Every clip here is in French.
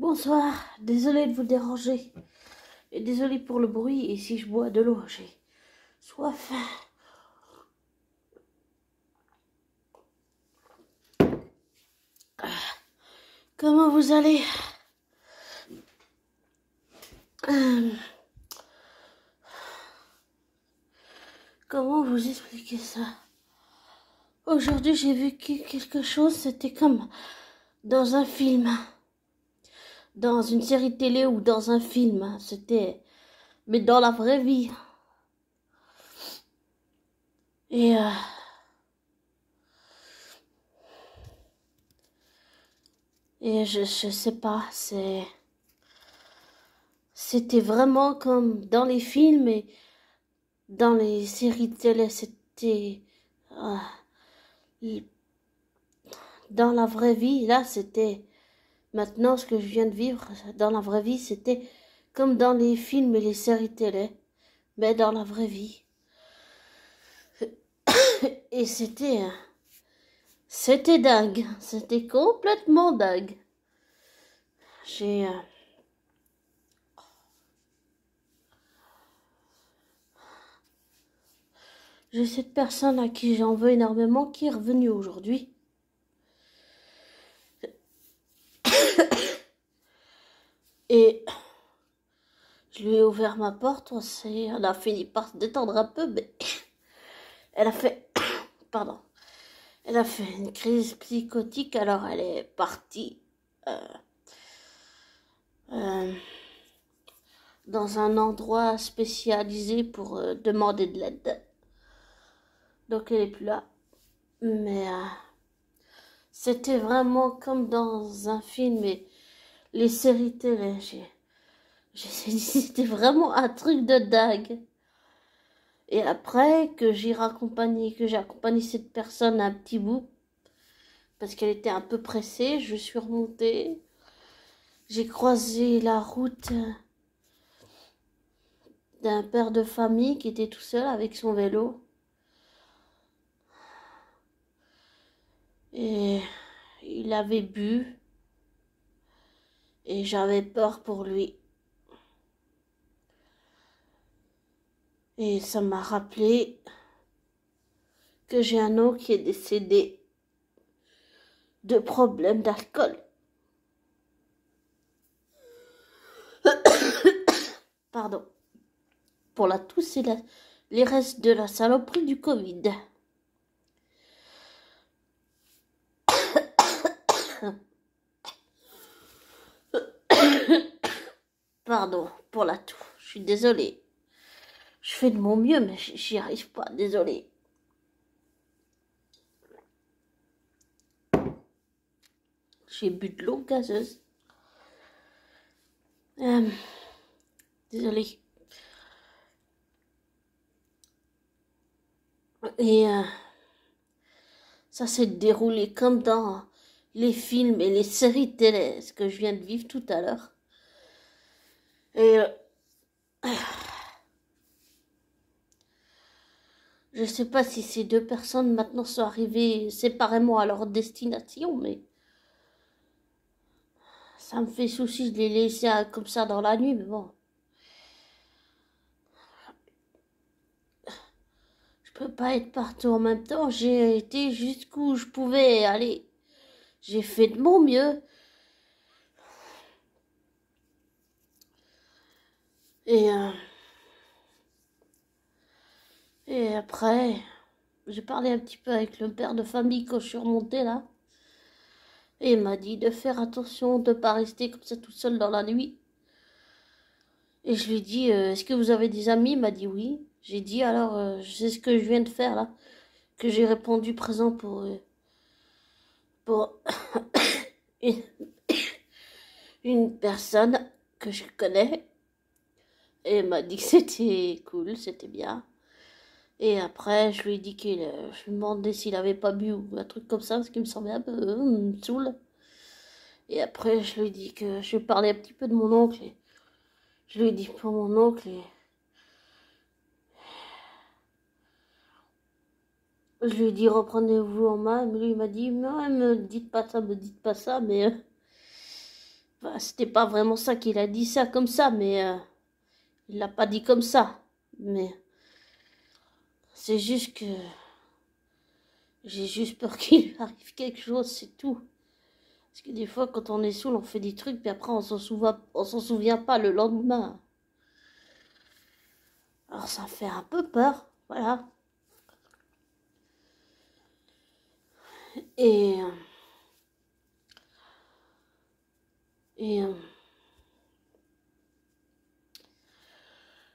Bonsoir, désolé de vous déranger. Et désolé pour le bruit et si je bois de l'eau, j'ai soif. Comment vous allez? Comment vous expliquer ça? Aujourd'hui, j'ai vu quelque chose, c'était comme dans un film. Dans une série télé ou dans un film. C'était... Mais dans la vraie vie. Et... je sais pas, c'était vraiment comme dans les films et dans les séries de télé, c'était dans la vraie vie, là, c'était maintenant ce que je viens de vivre dans la vraie vie, c'était comme dans les films et les séries télé, mais dans la vraie vie. Et c'était dingue, c'était complètement dingue. J'ai cette personne à qui j'en veux énormément qui est revenue aujourd'hui. Et je lui ai ouvert ma porte, on a fini par se détendre un peu, mais elle a fait, pardon, elle a fait une crise psychotique, alors elle est partie dans un endroit spécialisé pour demander de l'aide. Donc elle est plus là, mais c'était vraiment comme dans un film et les séries télé. C'était vraiment un truc de dingue. Et après que j'ai accompagné cette personne un petit bout, parce qu'elle était un peu pressée, je suis remontée. J'ai croisé la route d'un père de famille qui était tout seul avec son vélo. Et il avait bu. Et j'avais peur pour lui. Et ça m'a rappelé que j'ai un oncle qui est décédé de problèmes d'alcool. Pardon. Pour la tousse et les restes de la saloperie du Covid. Pardon pour la toux. Je suis désolée. Je fais de mon mieux, mais j'y arrive pas. Désolée. J'ai bu de l'eau gazeuse. Désolée. Et ça s'est déroulé comme dans les films et les séries télé, ce que je viens de vivre tout à l'heure. Et je sais pas si ces deux personnes maintenant sont arrivées séparément à leur destination, mais ça me fait souci de les laisser comme ça dans la nuit, mais bon. Je peux pas être partout en même temps, j'ai été jusqu'où je pouvais aller. J'ai fait de mon mieux. Et après, j'ai parlé un petit peu avec le père de famille quand je suis remontée là. Et il m'a dit de faire attention, de ne pas rester comme ça tout seul dans la nuit. Et je lui ai dit, est-ce que vous avez des amis? Il m'a dit oui. J'ai dit, alors, c'est ce que je viens de faire là. Que j'ai répondu présent pour une, une personne que je connais. Et il m'a dit que c'était cool, c'était bien. Et après, je lui ai dit je lui demandais s'il avait pas bu ou un truc comme ça, ce qui me semblait un peu saoul. Et après, je lui ai dit que je parlais un petit peu de mon oncle. Et je lui ai dit pour mon oncle. Et je lui ai dit reprenez-vous en main. Mais lui, il m'a dit, non, me dites pas ça, mais Enfin, c'était pas vraiment ça qu'il a dit ça comme ça, mais il l'a pas dit comme ça. Mais c'est juste que j'ai juste peur qu'il arrive quelque chose, c'est tout. Parce que des fois, quand on est saoul, on fait des trucs, puis après, on s'en souvient pas le lendemain. Alors, ça me fait un peu peur, voilà. Et, et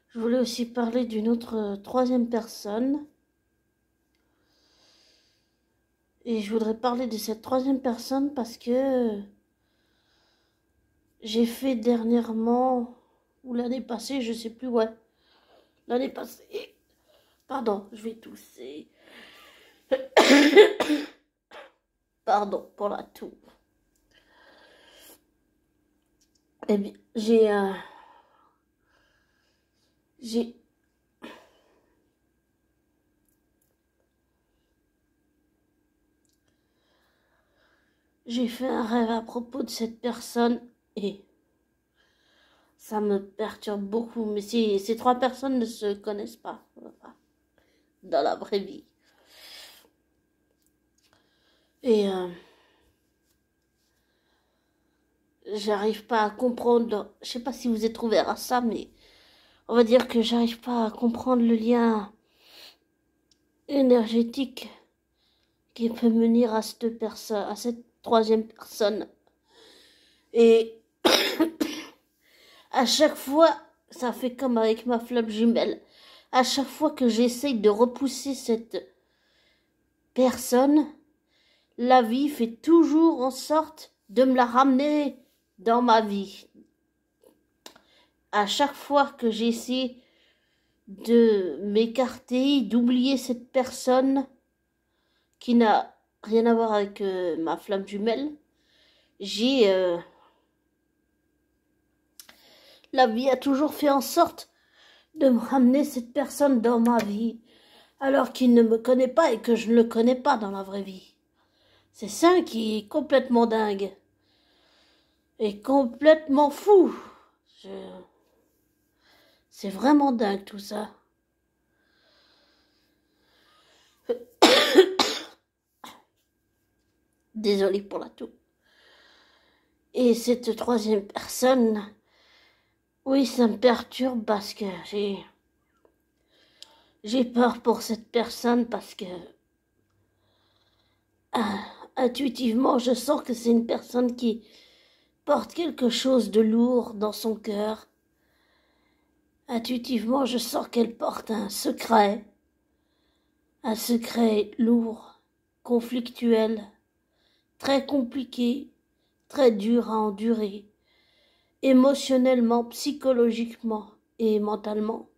je voulais aussi parler d'une autre troisième personne. Et je voudrais parler de cette troisième personne parce que j'ai fait dernièrement, ou l'année passée, je sais plus, ouais. L'année passée, pardon, je vais tousser. Pardon pour la toux. Eh bien, j'ai fait un rêve à propos de cette personne et ça me perturbe beaucoup. Mais ces trois personnes ne se connaissent pas dans la vraie vie. Et j'arrive pas à comprendre. Je sais pas si vous êtes ouvert à ça, mais on va dire que j'arrive pas à comprendre le lien énergétique qui peut mener à cette personne, à cette troisième personne. Et à chaque fois, ça fait comme avec ma flamme jumelle. À chaque fois que j'essaye de repousser cette personne, la vie fait toujours en sorte de me la ramener dans ma vie. À chaque fois que j'essaie de m'écarter, d'oublier cette personne qui n'a rien à voir avec ma flamme jumelle, la vie a toujours fait en sorte de me ramener cette personne dans ma vie, alors qu'il ne me connaît pas et que je ne le connais pas dans la vraie vie. C'est ça qui est complètement dingue. Et complètement fou. C'est vraiment dingue tout ça. Désolée pour la toux. Et cette troisième personne, oui, ça me perturbe parce que j'ai peur pour cette personne parce que intuitivement, je sens que c'est une personne qui porte quelque chose de lourd dans son cœur. Intuitivement, je sens qu'elle porte un secret lourd, conflictuel, très compliqué, très dur à endurer, émotionnellement, psychologiquement et mentalement.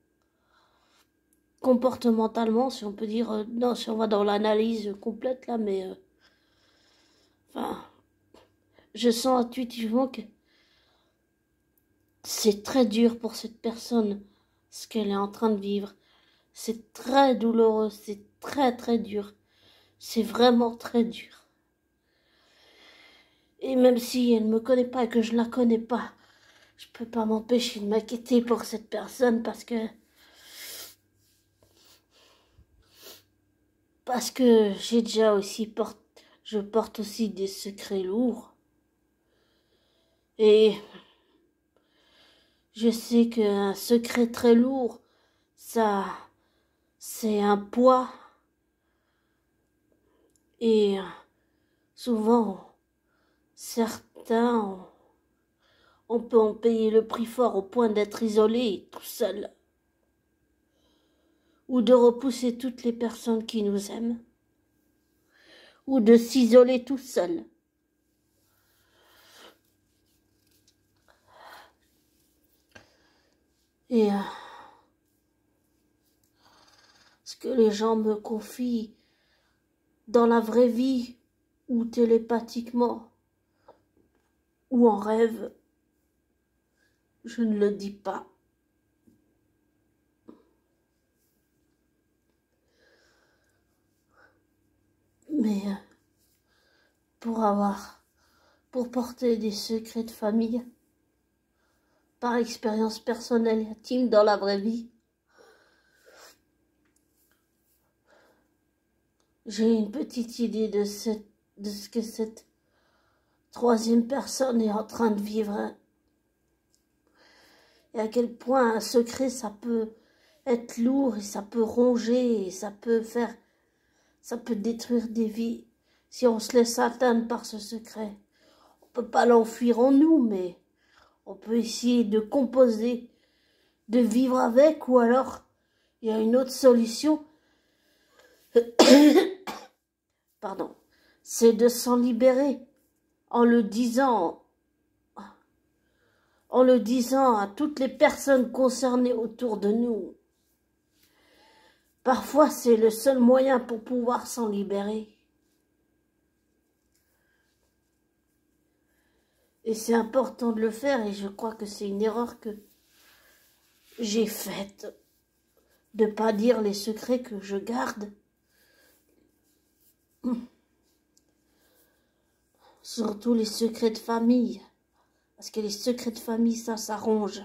Comportementalement, si on peut dire, non, si on va dans l'analyse complète là, mais enfin, je sens intuitivement que c'est très dur pour cette personne, ce qu'elle est en train de vivre. C'est très douloureux, c'est très très dur. C'est vraiment très dur. Et même si elle ne me connaît pas et que je la connais pas, je peux pas m'empêcher de m'inquiéter pour cette personne parce que j'ai déjà aussi je porte aussi des secrets lourds. Et je sais qu'un secret très lourd, ça, c'est un poids. Et souvent, certains, on peut en payer le prix fort au point d'être isolé, tout seul. Ou de repousser toutes les personnes qui nous aiment. Ou de s'isoler tout seul. Et ce que les gens me confient dans la vraie vie, ou télépathiquement, ou en rêve, je ne le dis pas. Mais pour pour porter des secrets de famille par expérience personnelle et intime dans la vraie vie. J'ai une petite idée de ce que cette troisième personne est en train de vivre et à quel point un secret ça peut être lourd et ça peut ronger et ça peut détruire des vies si on se laisse atteindre par ce secret. On peut pas l'enfuir en nous, mais on peut essayer de composer, de vivre avec, ou alors il y a une autre solution. Pardon, c'est de s'en libérer en le disant à toutes les personnes concernées autour de nous. Parfois, c'est le seul moyen pour pouvoir s'en libérer. Et c'est important de le faire, et je crois que c'est une erreur que j'ai faite, de ne pas dire les secrets que je garde. Surtout les secrets de famille. Parce que les secrets de famille, ça ronge.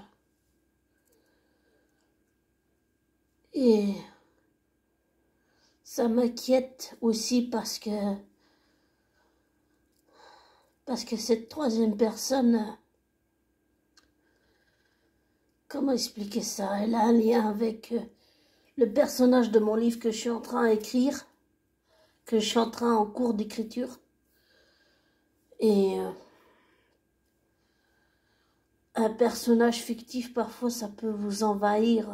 Et ça m'inquiète aussi parce que cette troisième personne, comment expliquer ça? Elle a un lien avec le personnage de mon livre que je suis en train d'écrire, que je suis en cours d'écriture. Et un personnage fictif, parfois, ça peut vous envahir.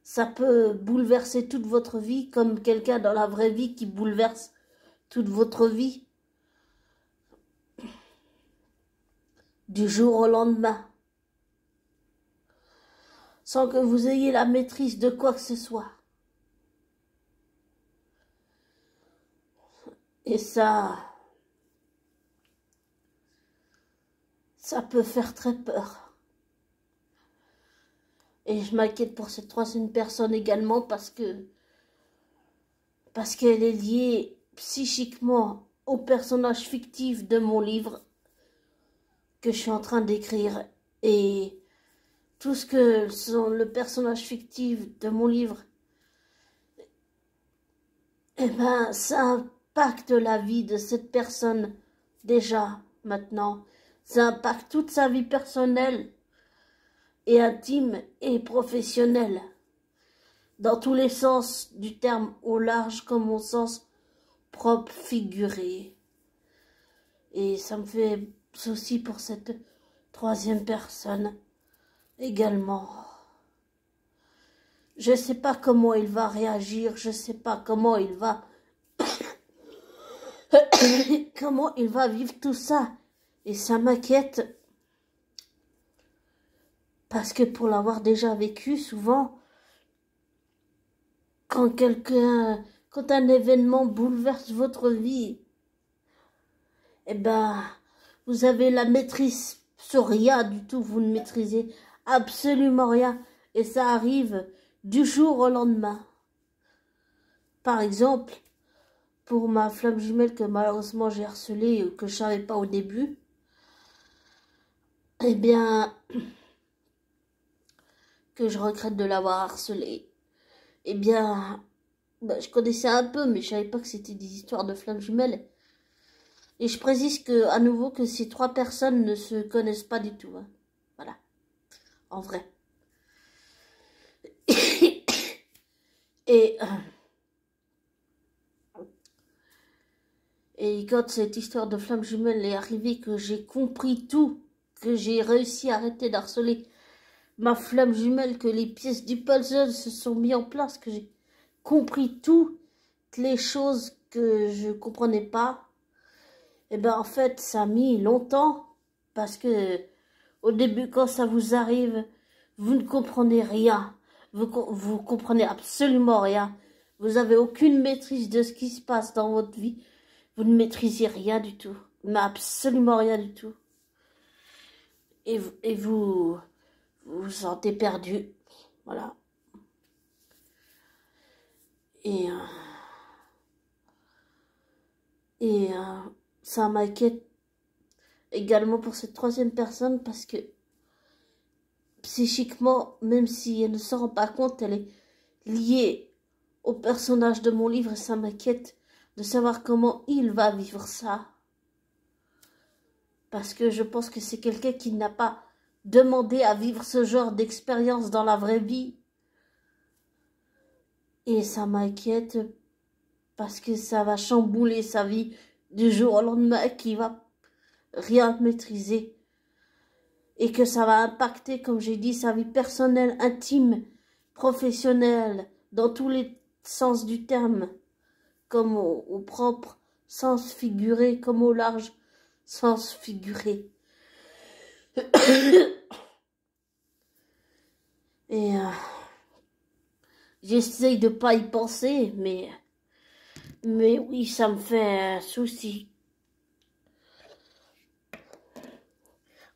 Ça peut bouleverser toute votre vie, comme quelqu'un dans la vraie vie qui bouleverse toute votre vie. Du jour au lendemain. Sans que vous ayez la maîtrise de quoi que ce soit. Et ça peut faire très peur. Et je m'inquiète pour cette troisième personne également parce qu'elle est liée psychiquement au personnage fictif de mon livre que je suis en train d'écrire. Et tout ce que le personnage fictif de mon livre, eh ben, ça impacte la vie de cette personne déjà maintenant. Ça impacte toute sa vie personnelle et intime et professionnelle, dans tous les sens du terme, au large comme au sens propre, figuré. Et ça me fait souci pour cette troisième personne également. Je ne sais pas comment il va réagir, je ne sais pas comment il va comment il va vivre tout ça. Et ça m'inquiète parce que pour l'avoir déjà vécu, souvent, quand un événement bouleverse votre vie, eh ben, vous avez la maîtrise sur rien du tout, vous ne maîtrisez absolument rien. Et ça arrive du jour au lendemain. Par exemple, pour ma flamme jumelle que malheureusement j'ai harcelée, que je ne savais pas au début, eh bien, que je regrette de l'avoir harcelée. Eh bien, je connaissais un peu, mais je savais pas que c'était des histoires de flammes jumelles. Et je précise à nouveau que ces trois personnes ne se connaissent pas du tout. Hein. Voilà, en vrai. Et quand cette histoire de flammes jumelles est arrivée, que j'ai compris tout, que j'ai réussi à arrêter d'harceler ma flamme jumelle, que les pièces du puzzle se sont mises en place, que j'ai compris toutes les choses que je comprenais pas, et ben en fait ça a mis longtemps parce que au début quand ça vous arrive, vous ne comprenez rien, vous comprenez absolument rien, vous avez aucune maîtrise de ce qui se passe dans votre vie, vous ne maîtrisez rien du tout, mais absolument rien du tout, et vous vous sentez perdu, voilà. Et ça m'inquiète également pour cette troisième personne parce que psychiquement, même si elle ne se rend pas compte, elle est liée au personnage de mon livre et ça m'inquiète de savoir comment il va vivre ça. Parce que je pense que c'est quelqu'un qui n'a pas demandé à vivre ce genre d'expérience dans la vraie vie. Et ça m'inquiète parce que ça va chambouler sa vie du jour au lendemain, qu'il va rien maîtriser. Et que ça va impacter, comme j'ai dit, sa vie personnelle, intime, professionnelle, dans tous les sens du terme, comme au propre sens figuré, comme au large sens figuré. Et j'essaye de pas y penser, mais oui, ça me fait souci.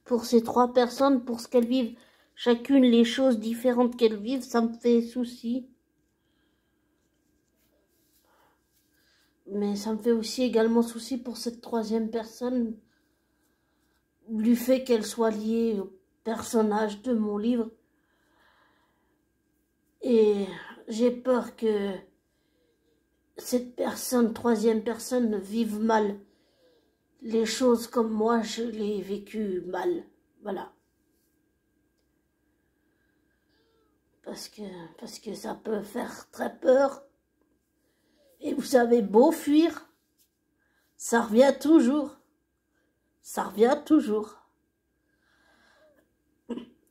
Pour ces trois personnes, pour ce qu'elles vivent, chacune les choses différentes qu'elles vivent, ça me fait souci. Mais ça me fait aussi également souci pour cette troisième personne, du fait qu'elle soit liée au personnage de mon livre. Et j'ai peur que cette personne, troisième personne, vive mal les choses comme moi je l'ai vécu mal. Voilà. Parce que ça peut faire très peur. Et vous savez, beau fuir, ça revient toujours. Ça revient toujours.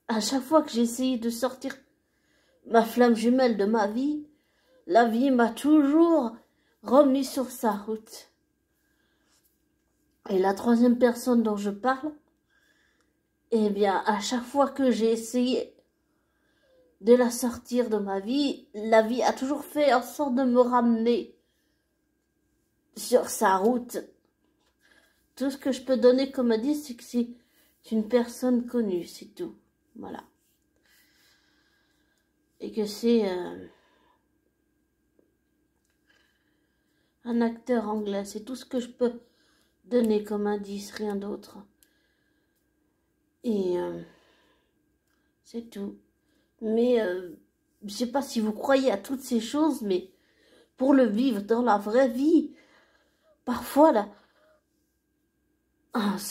À chaque fois que j'ai essayé de sortir ma flamme jumelle de ma vie, la vie m'a toujours remis sur sa route. Et la troisième personne dont je parle, eh bien, à chaque fois que j'ai essayé de la sortir de ma vie, la vie a toujours fait en sorte de me ramener sur sa route. Tout ce que je peux donner comme indice, c'est que c'est une personne connue, c'est tout. Voilà. Et que c'est un acteur anglais. C'est tout ce que je peux donner comme indice, rien d'autre. Et c'est tout. Mais je sais pas si vous croyez à toutes ces choses, mais pour le vivre dans la vraie vie, parfois là,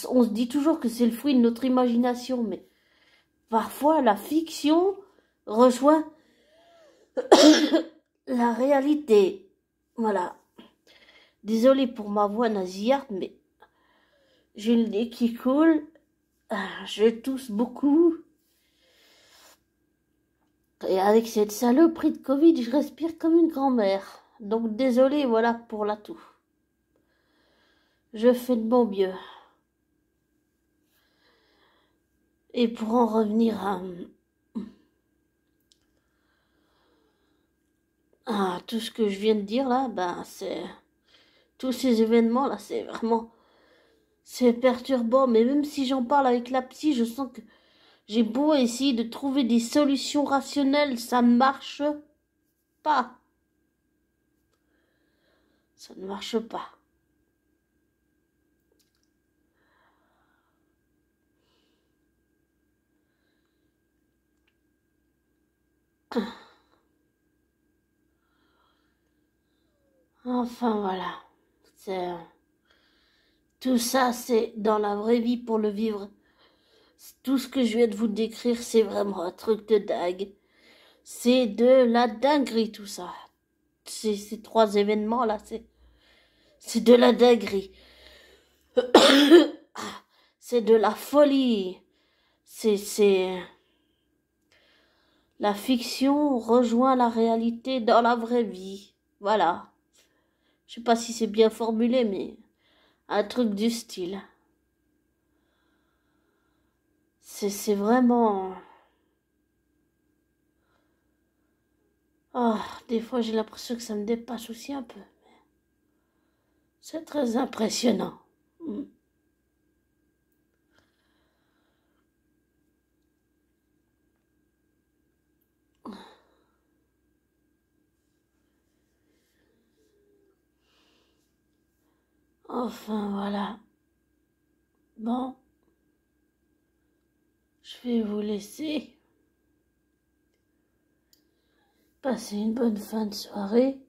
on se dit toujours que c'est le fruit de notre imagination, mais parfois la fiction rejoint la réalité. Voilà. Désolée pour ma voix nasillarde, mais j'ai le nez qui coule, je tousse beaucoup. Et avec cette saloperie de Covid, je respire comme une grand-mère. Donc désolée, voilà pour la toux. Je fais de mon mieux. Et pour en revenir à tout ce que je viens de dire là, ben c'est tous ces événements là, c'est perturbant. Mais même si j'en parle avec la psy, je sens que j'ai beau essayer de trouver des solutions rationnelles, ça ne marche pas. Ça ne marche pas. Enfin voilà. Tout ça, c'est dans la vraie vie pour le vivre. Tout ce que je viens de vous décrire, c'est vraiment un truc de dingue. C'est de la dinguerie tout ça. Ces trois événements-là, c'est de la dinguerie. C'est de la folie. C'est la fiction rejoint la réalité dans la vraie vie. Voilà. Je sais pas si c'est bien formulé, mais un truc du style. C'est vraiment... Oh, des fois j'ai l'impression que ça me dépasse aussi un peu. C'est très impressionnant. Enfin, voilà. Bon. vais vous laisser. Passez une bonne fin de soirée.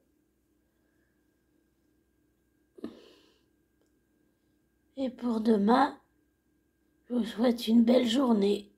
Et pour demain, je vous souhaite une belle journée.